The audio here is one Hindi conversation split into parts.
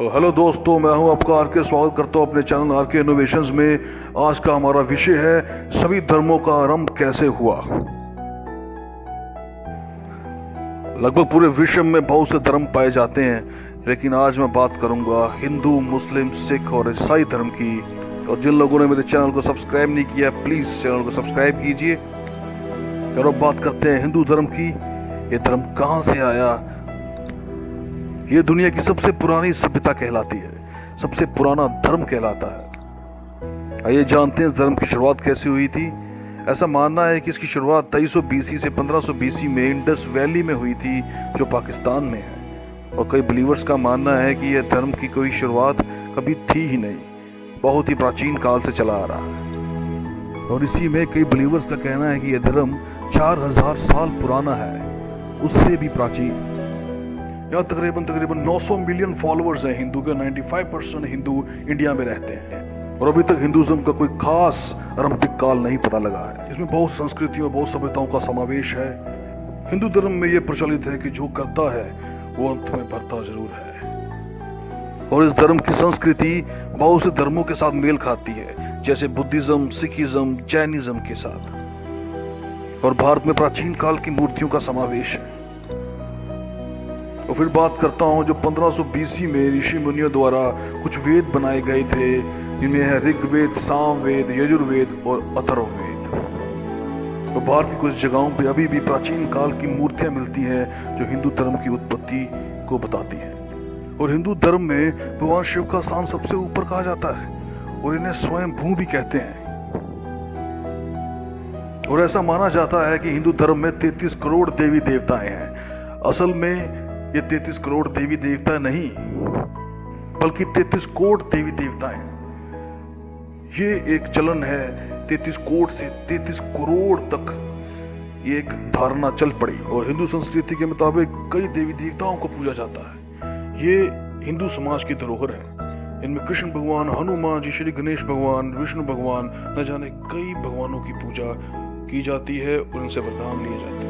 हेलो दोस्तों, मैं हूं आपका आर के। स्वागत करता हूं अपने चैनल आर के इनोवेशंस में। आज का हमारा विषय है सभी धर्मों का आरंभ कैसे हुआ। लगभग पूरे विश्व में बहुत से धर्म पाए जाते हैं, लेकिन आज मैं बात करूंगा हिंदू, मुस्लिम, सिख और ईसाई धर्म की। और जिन लोगों ने मेरे चैनल को सब्सक्राइब नहीं किया, प्लीज चैनल को सब्सक्राइब कीजिए। चलो बात करते हैं हिंदू धर्म की। ये धर्म कहां से आया? ये दुनिया की सबसे पुरानी सभ्यता कहलाती है, सबसे पुराना धर्म कहलाता है। आइए जानते हैं इस धर्म की शुरुआत कैसे हुई थी। ऐसा मानना है कि इसकी शुरुआत 2300 बीसी से 1500 बीसी में इंडस वैली में हुई थी, जो पाकिस्तान में है। और कई बिलीवर्स का मानना है कि यह धर्म की कोई शुरुआत कभी थी ही नहीं, बहुत ही प्राचीन काल से चला आ रहा है। और इसी में कई बिलीवर्स का कहना है कि यह धर्म 4000 साल पुराना है, उससे भी प्राचीन। यहाँ तकरीबन 900 मिलियन फॉलोअर्स हैं हिंदू के। 95% हिंदू इंडिया में रहते हैं और अभी तक हिंदुज्म का कोई खास आरंभिक काल नहीं पता लगा है। इसमें बहुत संस्कृतियों, बहुत सभ्यताओं का समावेश है। हिंदू धर्म में यह प्रचलित है कि जो करता है वो अंत में भरता जरूर है। और इस धर्म की संस्कृति बहुत से धर्मों के साथ मेल खाती है, जैसे बुद्धिज्म, सिखिज्म, जैनिज्म के साथ। और भारत में प्राचीन काल की मूर्तियों का समावेश है। तो फिर बात करता हूँ जो 1500 बीसी में ऋषि मुनियों द्वारा कुछ वेद बनाए गए थे, जिनमें है ऋग्वेद, सामवेद, यजुर्वेद और अथर्ववेद। तो भारत की कुछ जगहों पे अभी भी प्राचीन काल की मूर्तियां मिलती हैं जो हिंदू धर्म की उत्पत्ति को बताती हैं। और हिंदू धर्म में भगवान शिव का स्थान सबसे ऊपर कहा जाता है और इन्हें स्वयं भू भी कहते हैं। और ऐसा माना जाता है कि हिंदू धर्म में 33 करोड़ देवी देवताएं हैं। असल में ये 33 करोड़ देवी देवता नहीं, बल्कि 33 कोट देवी देवताएं। ये एक चलन है 33 कोट से 33 करोड़ तक। ये एक धारणा चल पड़ी और हिंदू संस्कृति के मुताबिक कई देवी देवताओं को पूजा जाता है। ये हिंदू समाज की धरोहर है। इनमें कृष्ण भगवान, हनुमान जी, श्री गणेश भगवान, विष्णु भगवान, न जाने कई भगवानों की पूजा की जाती है और उनसे वरदान लिए जाते हैं।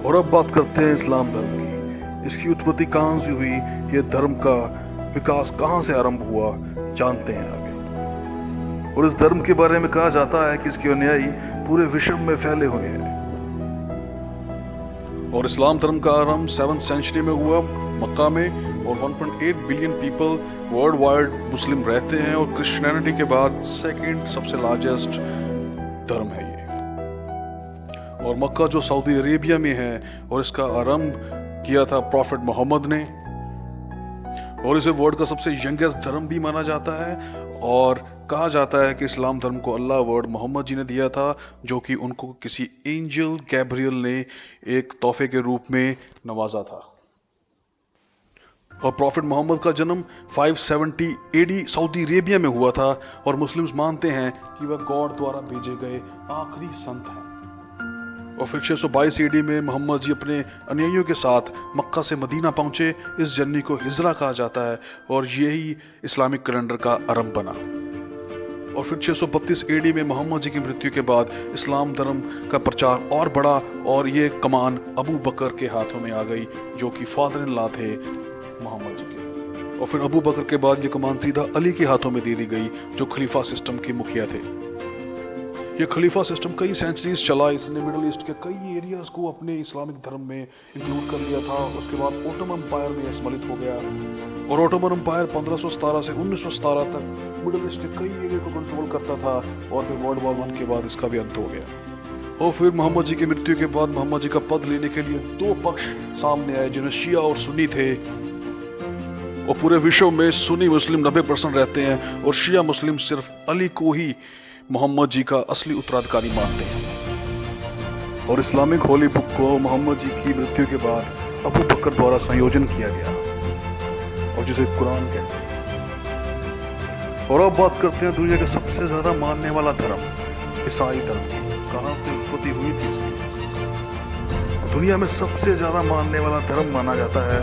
और अब बात करते हैं इस्लाम धर्म की। इसकी उत्पत्ति कहां से हुई, यह धर्म का विकास कहां से आरंभ हुआ, जानते हैं आगे। और इस धर्म के बारे में कहा जाता है कि इसके अनुयायी पूरे विश्व में फैले हुए हैं। और इस्लाम धर्म का आरंभ 7th सेंचुरी में हुआ मक्का में। और 1.8 बिलियन पीपल वर्ल्ड वाइड मुस्लिम रहते हैं। और क्रिश्चियनिटी के बाद सेकंड सबसे लार्जेस्ट धर्म है ये। और मक्का जो सऊदी अरेबिया में है, और इसका आरंभ किया था प्रॉफिट मोहम्मद ने। और इसे वर्ल्ड का सबसे यंगेस्ट धर्म भी माना जाता है। और कहा जाता है कि इस्लाम धर्म को अल्लाह वर्ड मोहम्मद जी ने दिया था, जो कि उनको किसी एंजल गैब्रियल ने एक तोहफे के रूप में नवाजा था। और प्रॉफिट मोहम्मद का जन्म 570 AD सऊदी अरेबिया में हुआ था। और मुस्लिम्स मानते हैं कि वह गॉड द्वारा भेजे गए आखिरी संत हैं। और फिर 622 AD में मोहम्मद जी अपने अनुयायियों के साथ मक्का से मदीना पहुंचे। इस जर्नी को हिजरा कहा जाता है और यही इस्लामिक कैलेंडर का आरंभ बना। और फिर 632 AD में मोहम्मद जी की मृत्यु के बाद इस्लाम धर्म का प्रचार और बढ़ा और ये कमान अबू बकर के हाथों में आ गई, जो कि फादर इन लॉ थे मोहम्मद जी के। और फिर अबू बकर के बाद ये कमान सीधा अली के हाथों में दे दी गई, जो खलीफा सिस्टम के मुखिया थे। ये खलीफा सिस्टम कई सेंचुरीज चला। इसने मिडिल ईस्ट के कई एरियाज को अपने इस्लामिक धर्म में इंक्लूड कर लिया था। उसके बाद ओटोमन एम्पायर में सम्मिलित हो गया। और ओटोमन एम्पायर 1517 से 1917 तक मिडिल ईस्ट के कई एरिया को कंट्रोल करता था। और फिर वर्ल्ड वॉर 1 के बाद इसका भी अंत हो गया। और फिर मोहम्मद जी की मृत्यु के बाद मोहम्मद जी का पद लेने के लिए 2 पक्ष सामने आए, जिन्हें शिया और सुन्नी थे। और पूरे विश्व में सुन्नी मुस्लिम 90% रहते हैं और शिया मुस्लिम सिर्फ अली को ही मोहम्मद जी का असली उत्तराधिकारी मानते हैं। और इस्लामिक होली बुक को मोहम्मद जी की मृत्यु के बाद अबू बकर द्वारा संयोजन किया गया, और जिसे कुरान कहते हैं। और अब बात करते हैं दुनिया का सबसे ज्यादा मानने वाला धर्म, ईसाई धर्म। कहां से उत्पत्ति हुई थी इसकी? दुनिया में सबसे ज्यादा मानने वाला धर्म माना जाता है।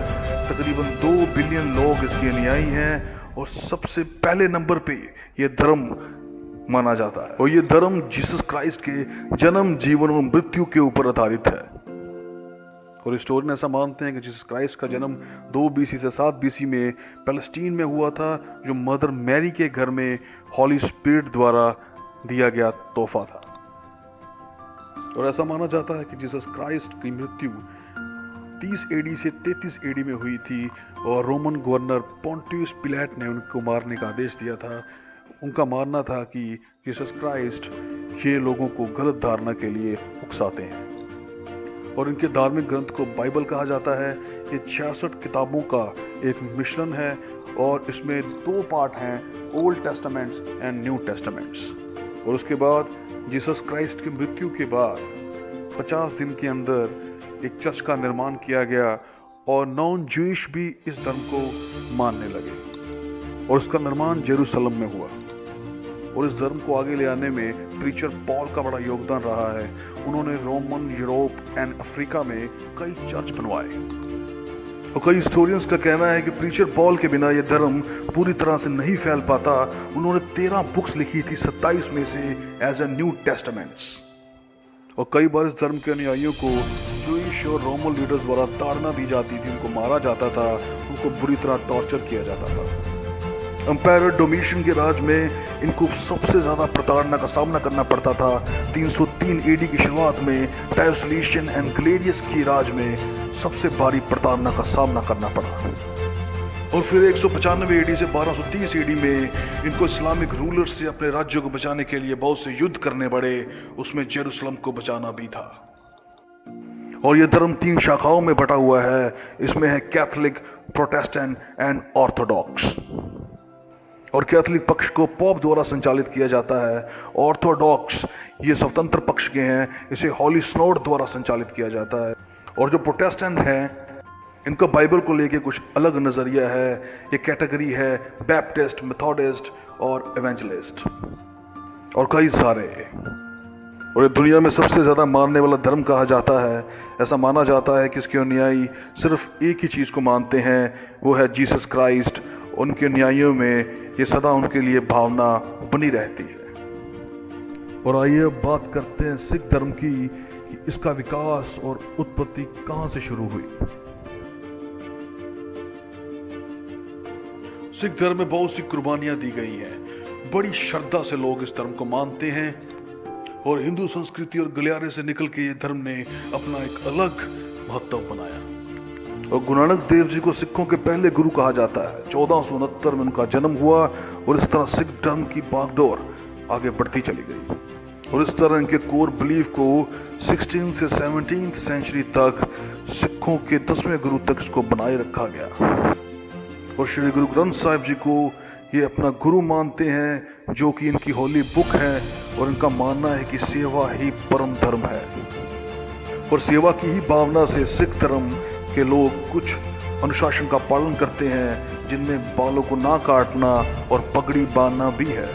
तकरीबन 2 बिलियन लोग इसके अनुयायी हैं और सबसे पहले नंबर पे यह धर्म माना जाता है। और ये धर्म जीसस क्राइस्ट के जन्म, जीवन और मृत्यु के ऊपर आधारित है। और हिस्टोरियन ऐसा मानते हैं कि जीसस क्राइस्ट का जन्म 2 BC से 7 BC में पैलेस्टीन में हुआ था, जो मदर मैरी के घर में हॉली स्पिरिट द्वारा दिया गया तोहफा था। और ऐसा माना जाता है कि जीसस क्राइस्ट की मृत्यु 30 AD से 33 AD में हुई थी और रोमन गवर्नर पोंटियस पिलाट ने उनको मारने का आदेश दिया था। उनका मानना था कि जीसस क्राइस्ट ये लोगों को गलत धारणा के लिए उकसाते हैं। और इनके धार्मिक ग्रंथ को बाइबल कहा जाता है। ये 66 किताबों का एक मिश्रण है और इसमें 2 पार्ट हैं, ओल्ड टेस्टामेंट्स एंड न्यू टेस्टामेंट्स। और उसके बाद जीसस क्राइस्ट की मृत्यु के बाद 50 दिन के अंदर एक चर्च का निर्माण किया गया और नॉन जूइश भी इस धर्म को मानने लगे और उसका निर्माण जेरूसलम में हुआ। और इस धर्म को आगे ले आने में प्रीचर पॉल का बड़ा योगदान रहा है। उन्होंने रोमन, यूरोप एंड अफ्रीका में कई चर्च बनवाए। और कई हिस्टोरियंस का कहना है कि प्रीचर पॉल के बिना यह धर्म पूरी तरह से नहीं फैल पाता। उन्होंने 13 बुक्स लिखी थी, 27 में से एज ए न्यू टेस्टामेंट्स। और कई बार इस धर्म के अनुयायियों को जूइश और रोमन लीडर्स द्वारा ताड़ना दी जाती थी, उनको मारा जाता था, उनको बुरी तरह टॉर्चर किया जाता था। एम्पायर डोमिशियन के राज में इनको सबसे ज्यादा प्रताड़ना का सामना करना पड़ता था। 303 AD की शुरुआत में डायोक्लेशियन एंड ग्लेडियस के राज में सबसे भारी प्रताड़ना का सामना करना पड़ा। और फिर 195 AD से 1230 AD में इनको इस्लामिक रूलर्स से अपने राज्य को बचाने के लिए बहुत से युद्ध करने पड़े, उसमें जेरूसलम को बचाना भी था। और यह धर्म 3 शाखाओं में बटा हुआ है। इसमें है कैथोलिक, प्रोटेस्टेंट एंड ऑर्थोडॉक्स। और कैथोलिक पक्ष को पोप द्वारा संचालित किया जाता है। ऑर्थोडॉक्स ये स्वतंत्र पक्ष के हैं, इसे हॉली सिनोड द्वारा संचालित किया जाता है। और जो प्रोटेस्टेंट हैं, इनका बाइबल को लेके कुछ अलग नजरिया है। ये कैटेगरी है बैप्टिस्ट, मेथोडिस्ट और एवेंजलिस्ट और कई सारे। और ये दुनिया में सबसे ज्यादा मानने वाला धर्म कहा जाता है। ऐसा माना जाता है कि इसके अनुयायी सिर्फ एक ही चीज को मानते हैं, वो है जीसस क्राइस्ट। उनके न्यायों में ये सदा उनके लिए भावना बनी रहती है। और आइए अब बात करते हैं सिख धर्म की, कि इसका विकास और उत्पत्ति कहां से शुरू हुई। सिख धर्म में बहुत सी कुर्बानियां दी गई हैं। बड़ी श्रद्धा से लोग इस धर्म को मानते हैं और हिंदू संस्कृति और गलियारे से निकल के ये धर्म ने अपना एक अलग महत्व बनाया। और गुरु नानक देव जी को सिखों के पहले गुरु कहा जाता है। 1469 में उनका जन्म हुआ और इस तरह सिख धर्म की बागडोर आगे बढ़ती चली गई। और इस तरह इनके कोर बिलीफ को 16 से 17th सेंचुरी तक सिखों के 10वें गुरु तक इसको बनाए रखा गया। और श्री गुरु ग्रंथ साहिब जी को ये अपना गुरु मानते हैं, जो कि इनकी होली बुक है। और इनका मानना है कि सेवा ही परम धर्म है। और सेवा की ही भावना से सिख धर्म के लोग कुछ अनुशासन का पालन करते हैं, जिनमें बालों को ना काटना और पगड़ी बांधना भी है।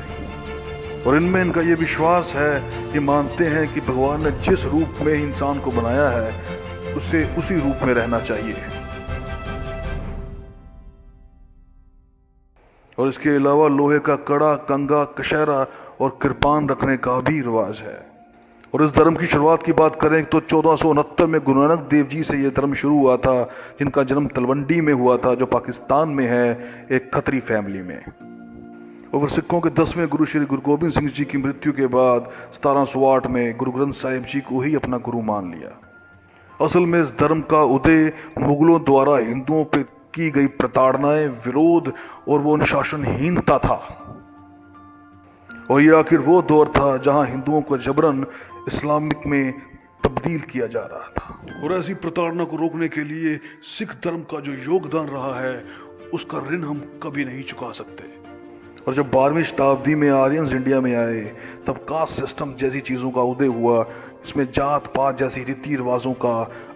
और इनमें इनका ये विश्वास है, ये मानते हैं कि भगवान ने जिस रूप में इंसान को बनाया है उसे उसी रूप में रहना चाहिए। और इसके अलावा लोहे का कड़ा, कंगा, कशहरा और कृपान रखने का भी रिवाज है। और इस धर्म की शुरुआत की बात करें तो 1469 में गुरु नानक देव जी से यह धर्म शुरू हुआ था, जिनका जन्म तलवंडी में हुआ था, जो पाकिस्तान में है, एक खत्री फैमिली में। और सिखों के 10वें गुरु श्री गुरु गोबिंद सिंह जी की मृत्यु के बाद 1708 में गुरु ग्रंथ साहिब जी को ही अपना गुरु मान लिया। असल में इस धर्म का उदय मुगलों द्वारा हिंदुओं पर की गई प्रताड़नाएं, विरोध और वो अनुशासनहीनता था। और ये आखिर वो दौर था जहां हिंदुओं को जबरन इस्लामिक में तब्दील किया जा रहा था। और ऐसी प्रताड़ना को रोकने के लिए सिख धर्म का जो योगदान रहा है, उसका ऋण हम कभी नहीं चुका सकते। और जब 12वीं शताब्दी में आर्यंस इंडिया में आए, तब कास्ट सिस्टम जैसी चीज़ों का उदय हुआ, इसमें जात पात जैसी रीति रिवाजों का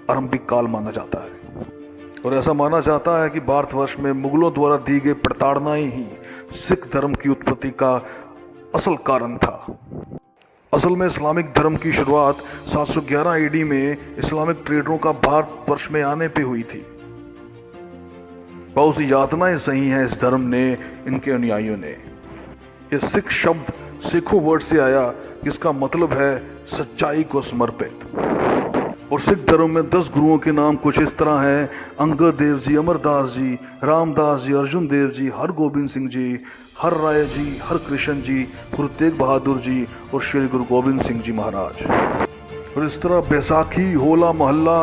आरंभिक काल माना जाता है। और ऐसा माना जाता है कि भारतवर्ष में मुगलों द्वारा दी गई प्रताड़नाएं ही सिख धर्म की उत्पत्ति का असल कारण था। असल में इस्लामिक धर्म की शुरुआत 711 AD में इस्लामिक ट्रेडरों का भारतवर्ष में आने पे हुई थी। बहुत सी यातनाएं सही हैं इस धर्म ने, इनके अनुयायियों ने। यह सिख शब्द सिखों वर्ड से आया, जिसका मतलब है सच्चाई को समर्पित। और सिख धर्म में 10 गुरुओं के नाम कुछ इस तरह हैं: अंगद देव जी, अमरदास जी, रामदास जी, अर्जुन देव जी, हरगोबिंद सिंह जी, हर राय जी, हर कृष्ण जी, गुरु तेग बहादुर जी और श्री गुरु गोबिंद सिंह जी महाराज। और इस तरह बैसाखी, होला मोहल्ला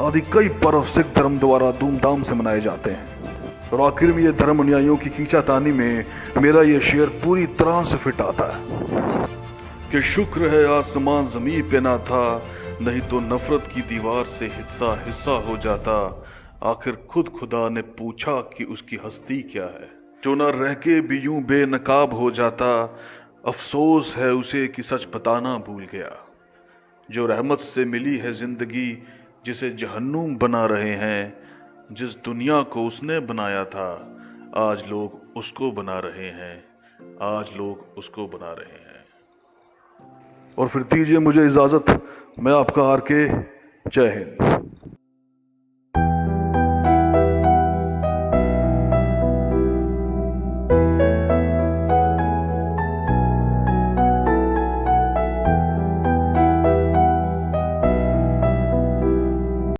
आदि कई पर्व सिख धर्म द्वारा धूमधाम से मनाए जाते हैं। और आखिर में ये धर्म अनुयायियों की खींचातानी में मेरा ये शेर पूरी तरह से फिट आता है कि शुक्र है आसमान जमीन पे ना था, नहीं तो नफरत की दीवार से हिस्सा हिस्सा हो जाता। आखिर खुद खुदा ने पूछा कि उसकी हस्ती क्या है, जो न रह के भी यूं बेनकाब हो जाता। अफसोस है उसे कि सच बताना भूल गया। जो रहमत से मिली है जिंदगी, जिसे जहन्नुम बना रहे हैं। जिस दुनिया को उसने बनाया था, आज लोग उसको बना रहे हैं, आज लोग उसको बना रहे हैं। और फिर दीजिए मुझे इजाजत, मैं आपका आर के। जय हिंद।